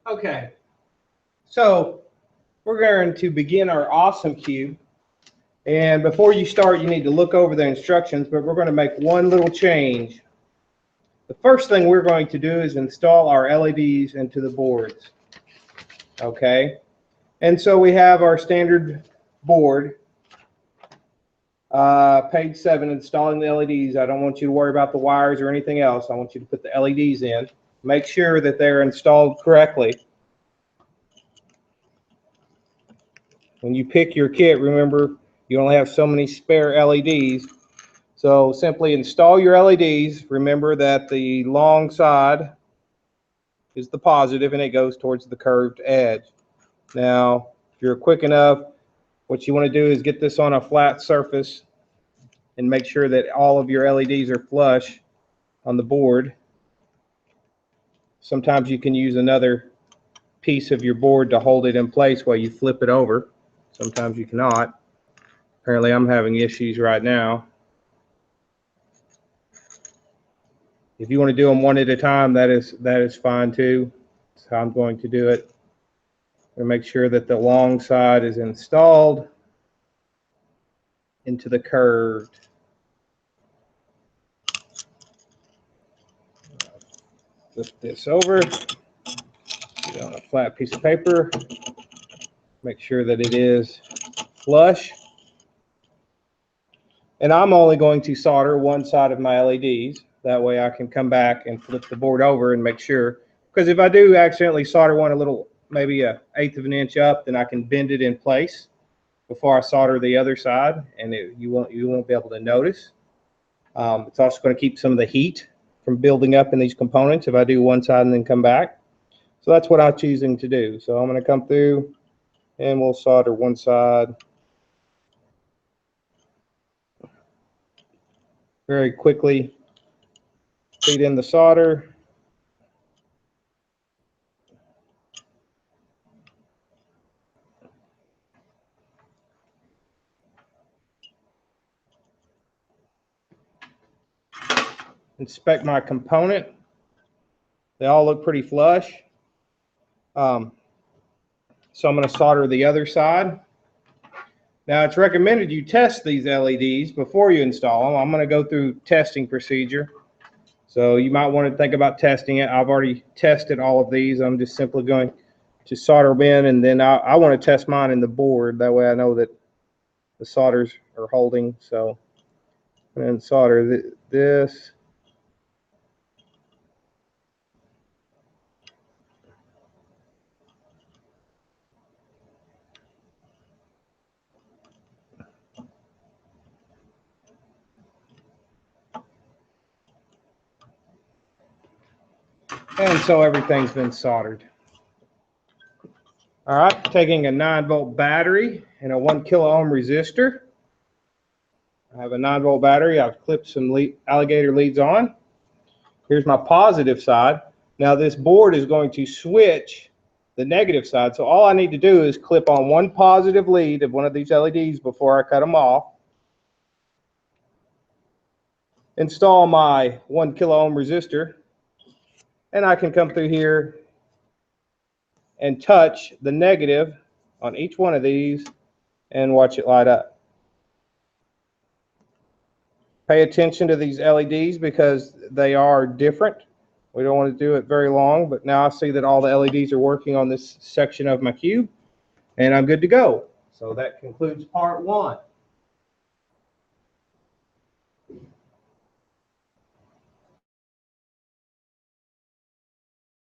Okay, so we're going to begin our awesome cube. And before you start, you need to look over the instructions, but we're going to make one little change. The first thing we're going to do is install our LEDs into the boards. Okay, and so we have our standard board, page 7, installing the LEDs. I don't want you to worry about the wires or anything else. I want you to put the LEDs in. Make sure that they're installed correctly. When you pick your kit, remember you only have so many spare LEDs. So simply install your LEDs. Remember that the long side is the positive and it goes towards the curved edge. Now, if you're quick enough, what you want to do is get this on a flat surface and make sure that all of your LEDs are flush on the board. Sometimes you can use another piece of your board to hold it in place while you flip it over. Sometimes you cannot. Apparently I'm having issues right now. If you want to do them one at a time, that is fine too. That's how I'm going to do it. I'm going to make sure that the long side is installed into the curved. Flip this over, get it on a flat piece of paper. Make sure that it is flush. And I'm only going to solder one side of my LEDs. That way I can come back and flip the board over and make sure. Because if I do accidentally solder one a little, maybe 1/8 of an inch up, then I can bend it in place before I solder the other side, and you won't be able to notice. It's also going to keep some of the heat from building up in these components if I do one side and then come back. So that's what I'm choosing to do. So I'm going to come through and we'll solder one side very quickly. Feed in the solder. Inspect my component. They all look pretty flush. So I'm going to solder the other side. Now it's recommended you test these LEDs before you install them. I'm going to go through testing procedure. So you might want to think about testing it. I've already tested all of these. I'm just simply going to solder them in, and then I want to test mine in the board. That way I know that the solders are holding. So I'm going to solder this. And so everything's been soldered. All right, taking a 9-volt battery and a 1 kilo ohm resistor. I have a 9-volt battery. I've clipped some alligator leads on. Here's my positive side. Now this board is going to switch the negative side. So all I need to do is clip on one positive lead of one of these LEDs before I cut them off. Install my 1 kilo ohm resistor. And I can come through here and touch the negative on each one of these and watch it light up. Pay attention to these LEDs because they are different. We don't want to do it very long, but now I see that all the LEDs are working on this section of my cube, and I'm good to go. So that concludes part 1.